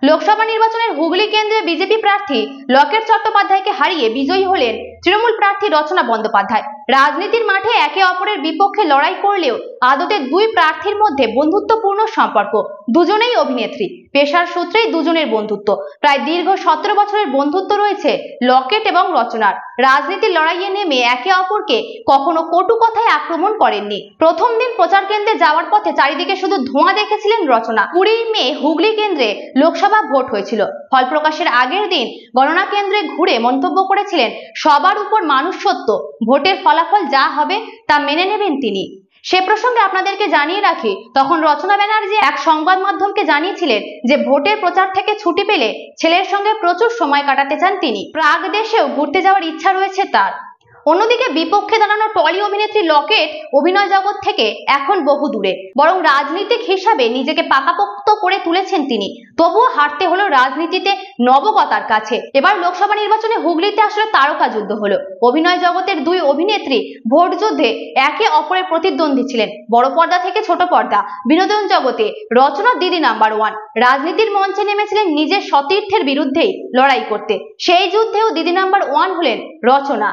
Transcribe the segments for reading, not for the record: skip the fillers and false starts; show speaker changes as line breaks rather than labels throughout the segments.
লোকসভা নির্বাচনের হুগলি কেন্দ্রে বিজেপি প্রার্থী লকেট চট্টোপাধ্যায়কে হারিয়ে বিজয়ী হলেন তৃণমূল প্রার্থী রচনা বন্দ্যোপাধ্যায়। রাজনীতির মাঠে একে অপরের বিপক্ষে লড়াই করলেও আদতে দুই প্রার্থীর মধ্যে বন্ধুত্বপূর্ণ সম্পর্ক। দুজনেই অভিনেত্রী, পেশার সূত্রেই দুজনের বন্ধুত্ব। প্রায় দীর্ঘ 17 বছরের বন্ধুত্ব রয়েছে লকেট এবং রচনার। রাজনীতির লড়াইয়ে নেমে একে অপরকে কখনো কটু কথায় আক্রমণ করেননি। প্রথম দিন প্রচার কেন্দ্রে যাওয়ার পথে চারিদিকে শুধু ধোঁয়া দেখেছিলেন রচনা। 20 মে হুগলি কেন্দ্রে লোকসভা ভোট হয়েছিল। ফল প্রকাশের আগের দিন গণনা কেন্দ্রে ঘুরে মন্তব্য করেছিলেন, সবার উপর মানুষ সত্য, ভোটের ফলাফল যা হবে তা মেনে নেবেন তিনি। সে প্রসঙ্গে আপনাদেরকে জানিয়ে রাখি, তখন রচনা ব্যানার্জি এক সংবাদ মাধ্যমকে জানিয়েছিলেন যে ভোটের প্রচার থেকে ছুটি পেলে ছেলের সঙ্গে প্রচুর সময় কাটাতে চান তিনি। প্রাগ দেশেও ঘুরতে যাওয়ার ইচ্ছা রয়েছে তার। অন্যদিকে বিপক্ষে দাঁড়ানো টলি অভিনেত্রী লকেট অভিনয় জগৎ থেকে এখন বহু দূরে, বরং রাজনীতিক হিসাবে নিজেকে পাকাপোক্ত করে তুলেছেন তিনি। তবুও হারতে হলো রাজনীতিতে নবগতার কাছে। এবার লোকসভা নির্বাচনে হুগলিতে আসলে তারকা যুদ্ধ হলো। অভিনয় জগতের দুই অভিনেত্রী ভোট যুদ্ধে একে অপরের প্রতিদ্বন্দ্বী ছিলেন। বড় পর্দা থেকে ছোট পর্দা, বিনোদন জগতে রচনা দিদি নাম্বার 1। রাজনীতির মঞ্চে নেমেছিলেন নিজের সতীর্থের বিরুদ্ধেই লড়াই করতে। সেই যুদ্ধেও দিদি নাম্বার 1 হলেন রচনা।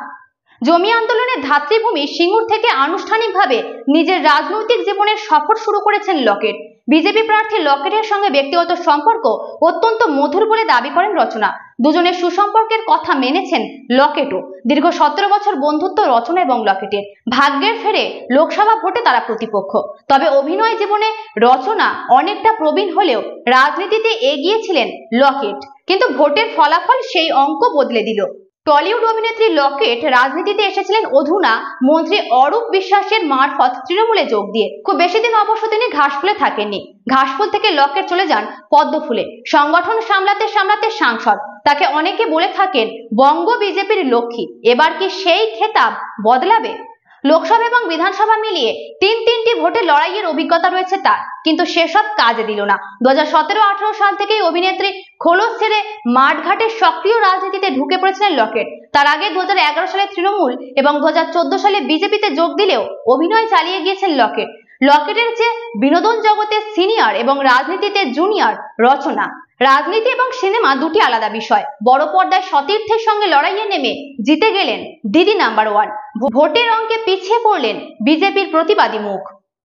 জমি আন্দোলনের ধাত্রীভূমি সিঙ্গুর থেকে আনুষ্ঠানিকভাবে নিজের রাজনৈতিক জীবনের সফর শুরু করেছেন লকেট। বিজেপি প্রার্থী লকেটের সঙ্গে ব্যক্তিগত সম্পর্ক অত্যন্ত মধুর বলে দাবি করেন রচনা। দুজনের সুসম্পর্কের কথা মেনেছেন লকেটও। দীর্ঘ 17 বছর বন্ধুত্ব রচনা এবং লকেটের। ভাগ্যের ফেরে লোকসভা ভোটে তারা প্রতিপক্ষ। তবে অভিনয় জীবনে রচনা অনেকটা প্রবীণ হলেও রাজনীতিতে এগিয়েছিলেন লকেট, কিন্তু ভোটের ফলাফল সেই অঙ্ক বদলে দিল। টলিউড অভিনেত্রী লকেট রাজনীতিতে এসেছিলেন অধুনা মন্ত্রী অরূপ বিশ্বাসের মারফত তৃণমূলে যোগ দিয়ে। খুব বেশি দিন অবশ্য তিনি ঘাসফুলে থাকেননি। ঘাসফুল থেকে লকেট চলে যান পদ্মফুলে। সংগঠন সামলাতে সামলাতে সাংসদ। তাকে অনেকে বলে থাকেন বঙ্গ বিজেপির লক্ষ্মী। এবার কি সেই খেতাব বদলাবে? লোকসভা এবং বিধানসভা মিলিয়ে তিনটি ভোটে লড়াইয়ের অভিজ্ঞতা রয়েছে তার, কিন্তু সেসব কাজে দিল না। 2017-18 সাল থেকেই অভিনেত্রী খোলস ছেড়ে মাঠঘাটে সক্রিয় রাজনীতিতে ঢুকে পড়েছিলেন লকেট। তার আগে 2011 সালে তৃণমূল এবং 2014 সালে বিজেপিতে যোগ দিলেও অভিনয় চালিয়ে গিয়েছেন লকেট। লকেটের চেয়ে বিনোদন জগতে সিনিয়র এবং রাজনীতিতে জুনিয়র রচনা। রাজনীতি এবং সিনেমা দুটি আলাদা বিষয়। বড় পর্দায় সতীর্থের সঙ্গে লড়াইয়ে নেমে জিতে গেলেন দিদি নাম্বার 1। ভোটের অঙ্কে পিছিয়ে পড়লেন বিজেপির প্রতিবাদী মুখ।